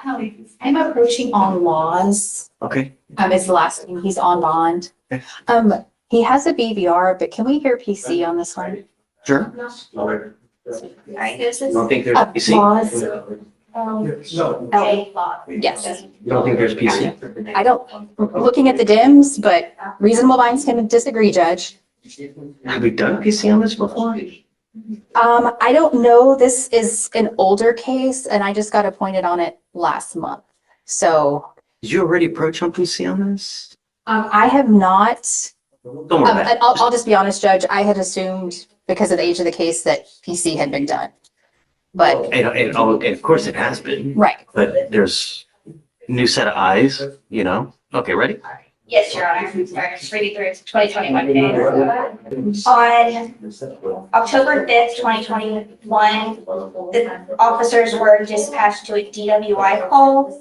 I'm approaching on laws. Okay. It's the last name. He's on bond. Okay. He has a BVR, but can we hear PC on this one? Sure. Alright, this is. Don't think there's PC? Laws. A law. Yes. You don't think there's PC? I don't, looking at the dims, but reasonable minds can disagree, Judge. Have we done PC on this before? I don't know. This is an older case and I just got appointed on it last month. So, Did you already approach on PC on this? I have not. Don't worry about And it. I'll just be honest, Judge, I had assumed because of the age of the case that PC had been done. But, And of course it has been, right. but there's new set of eyes, you know? Okay, ready? Yes, Your Honor. Sorry, just reading through it. 2021 case. On October 5th, 2021, the officers were dispatched to a DWI call.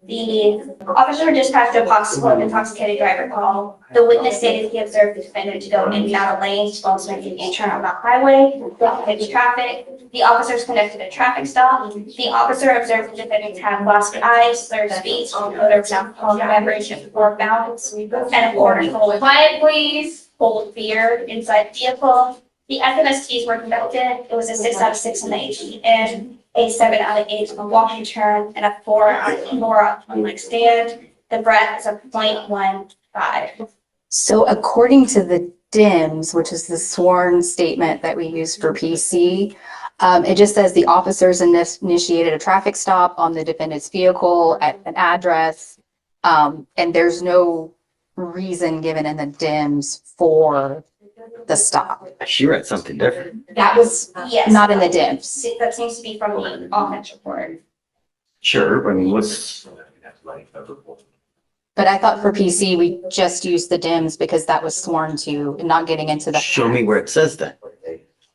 The officers were dispatched to a possible intoxicated driver call. The witness stated he observed the defendant to go in and out of lanes while making a turn on the highway, heavy traffic. The officers conducted a traffic stop. The officer observed the defendant had glassy eyes, slurred speech, odor of alcoholic beverage, and poor balance, and a order to hold quiet, please, hold beer inside the vehicle. The FMSTs were conducted. It was a 6 out of 6 on the HEN, a 7 out of 8 on the walking turn, and a 4 out of 4 on the stand. The breath is a 0.15. So according to the DIMS, which is the sworn statement that we use for PC, it just says the officers initiated a traffic stop on the defendant's vehicle at an address. And there's no reason given in the DIMS for the stop. She read something different. That was Yes. not in the DIMS. That seems to be from the offense report. Sure, I mean, what's, But I thought for PC, we just used the DIMS because that was sworn to, and not getting into the. show me where it says that.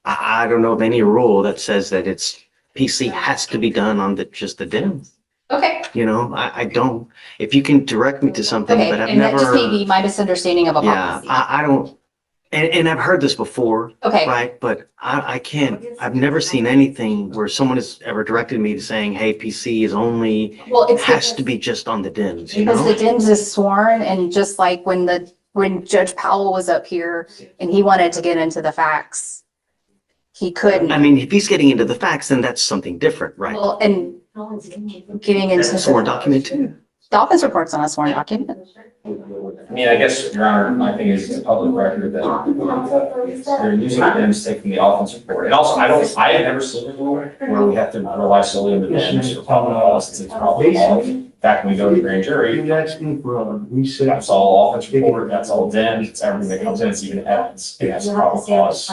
I don't know of any rule that says that it's, PC has to be done on just the dim. Okay. You know, I don't, if you can direct me to something, Okay, but I've and that just may never, be my misunderstanding of a yeah, policy. I don't, and I've heard this before, Okay, right? But I can't, I've never seen anything where someone has ever directed me to saying, hey, PC is only, well, it's has to be just on the dims, you because the know? DIMS is sworn, and just like when Judge Powell was up here and he wanted to get into the facts, he couldn't. I mean, if he's getting into the facts, then that's something different, right? Well, and getting into That's a sworn document too. the office report's on a sworn document. I mean, I guess, Your Honor, my thing is it's a public record that they're using DIMS taking the offense report. And also, I have never seen it where we have to rely solely on the DIMS for probable cause, since it's probable cause. In fact, when we go to the grand jury, that's all offense report, that's all DIMS, it's everything that comes in, it's even evidence, and that's probable cause.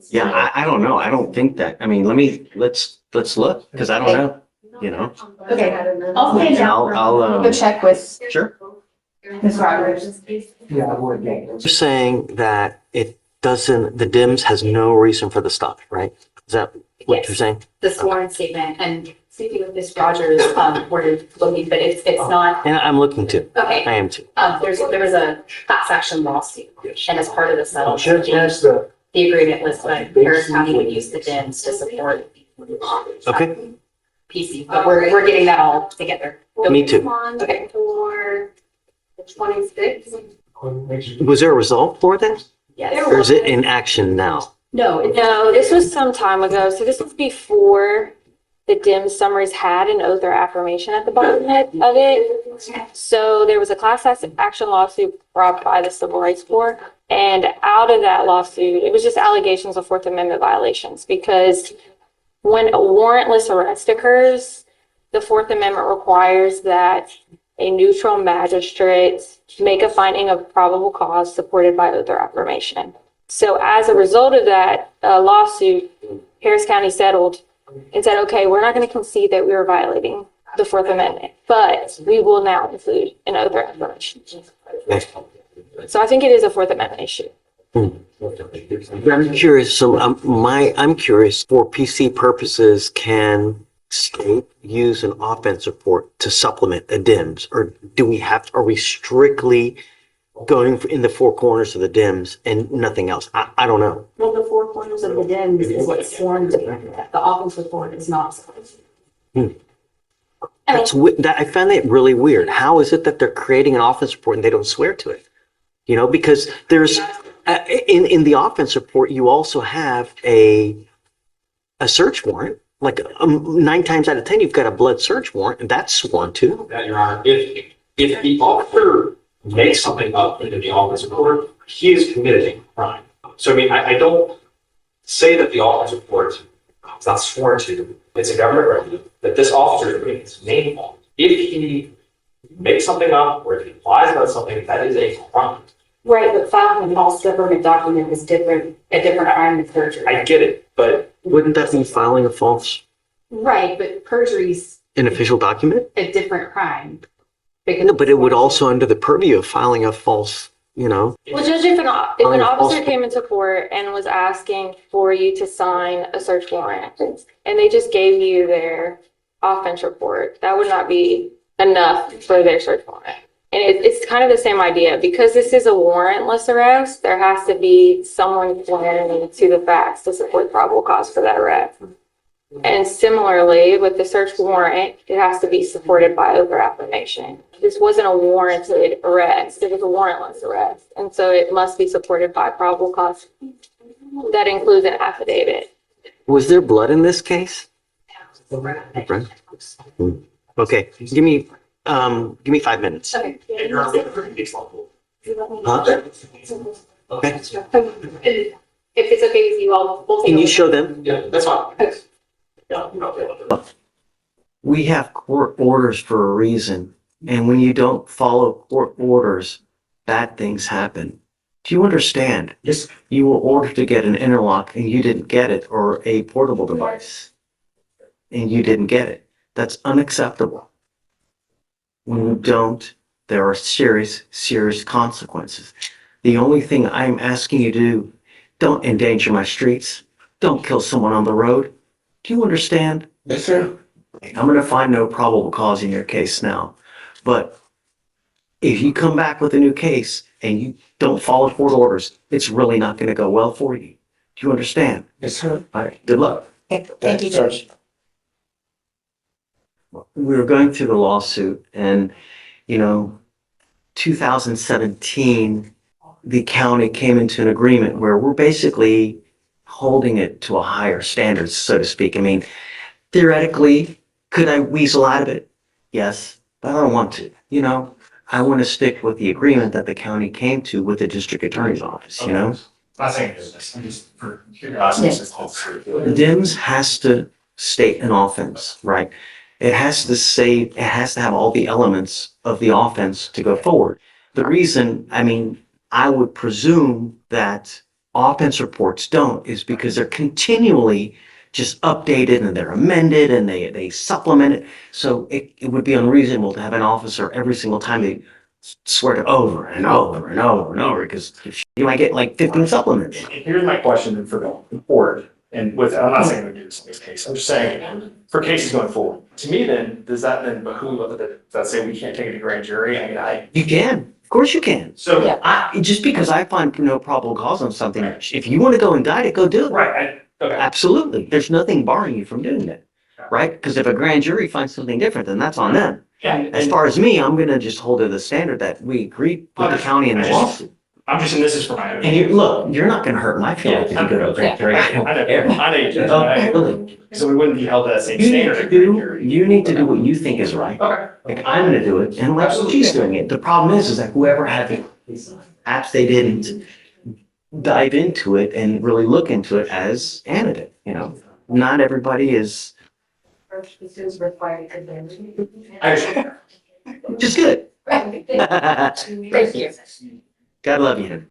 Yeah, I don't know. I don't think that, I mean, let's look, because I don't know, you know? Okay. I'll stand down. I'll, Go check with sure. Ms. Roberts. You're saying that it doesn't, the DIMS has no reason for the stop, right? Is that what Yes. you're saying? The sworn statement, and speaking with Ms. Rogers, we're looking, but it's not, And I'm looking to. I okay. am too. There was a class action lawsuit, and as part of the Oh, settlement, the agreement was that Harris County would use the DIMS to support Okay. PC, but we're getting that all together. Me too. Okay. For the 26th. Was there a result for that? Yes. Or is it in action now? No, No, this was some time ago. So this was before the DIM summaries had an oath or affirmation at the bottom of it. So there was a class action lawsuit brought by the Civil Rights Board. And out of that lawsuit, it was just allegations of Fourth Amendment violations, because when a warrantless arrest occurs, the Fourth Amendment requires that a neutral magistrate make a finding of probable cause supported by oath or affirmation. So as a result of that lawsuit, Harris County settled and said, okay, we're not going to concede that we were violating the Fourth Amendment, but we will now include an oath or affirmation. So I think it is a Fourth Amendment issue. I'm curious, so I'm curious, for PC purposes, can state use an offense report to supplement a DIMS? Or are we strictly going in the four corners of the DIMS and nothing else? I don't know. well, the four corners of the DIMS is what's sworn to. The offense report is not. I mean, That, I found that really weird. How is it that they're creating an offense report and they don't swear to it? You know, because there's, in the offense report, you also have a search warrant. Like 9 times out of 10, you've got a blood search warrant, and that's sworn to. That, Your Honor, if the officer makes something up into the office report, he is committing a crime. So, I mean, I don't say that the office report is not sworn to. It's a government record that this officer is putting his name on. If he makes something up or if he lies about something, that is a crime. Right, but filing a false government document is a different crime than perjury. I get it, but Wouldn't that be filing a false, Right, but perjury's an official document? a different crime. No, but it would also under the purview of filing a false, you know. well, Judge, if an Filing a officer false- came into court and was asking for you to sign a search warrant, and they just gave you their offense report, that would not be enough for their search warrant. And it's kind of the same idea. Because this is a warrantless arrest, there has to be someone pointing to the facts to support probable cause for that arrest. And similarly, with the search warrant, it has to be supported by over affirmation. This wasn't a warranted arrest, it was a warrantless arrest. And so it must be supported by probable cause. That includes an affidavit. Was there blood in this case? Right. Okay, give me 5 minutes. Okay. Your Honor, we have a pretty big level. Huh? Okay. If it's okay with you, we'll take Can a you look. show them? Yeah, that's fine. Okay. Yeah, We have court orders for a reason. And when you don't follow court orders, bad things happen. Do you understand? Yes. You were ordered to get an interlock and you didn't get it, or a portable device, and you didn't get it. That's unacceptable. When you don't, there are serious, serious consequences. The only thing I'm asking you to do, don't endanger my streets. Don't kill someone on the road. Do you understand? Yes, sir. I'm gonna find no probable cause in your case now. But if you come back with a new case and you don't follow court orders, it's really not gonna go well for you. Do you understand? Yes, sir. All right, good luck. Thank you, Judge. We were going through the lawsuit and, 2017, the county came into an agreement where we're basically holding it to a higher standard, so to speak. I mean, theoretically, could I weasel out of it? Yes, but I don't want to, I want to stick with the agreement that the county came to with the district attorney's office, Not saying this, I'm just for curiosity. The DIMS has to state an offense, right? It has to have all the elements of the offense to go forward. The reason, I would presume that offense reports don't is because they're continually just updated and they're amended and they supplement it. So it would be unreasonable to have an officer every single time they swear to over and over and over and over, because you might get like 15 supplements. Here's my question for the board, and I'm not saying we do this in this case, I'm just saying, for cases going forward. To me then, does that then behoove, that say we can't take it to grand jury? You can, of course you can. So, Just because I find no probable cause on something, if you want to go indict it, go do it. right, okay. Absolutely. There's nothing barring you from doing that, right? Because if a grand jury finds something different, then that's on them. Yeah, As and far as me, I'm gonna just hold to the standard that we agreed with the county in the lawsuit. I'm just, and this is for my own. And you're not gonna hurt my feelings if you go to a grand jury. I know you did. Really. So we wouldn't be held to that same You need standard to at grand do, jury. you need to do what you think is right. Okay. Like, I'm gonna do it, and like she's doing it. The problem is that whoever had the apps, they didn't dive into it and really look into it as Anna did, Not everybody is, This is required to I understand. just good. Thank you. God love you.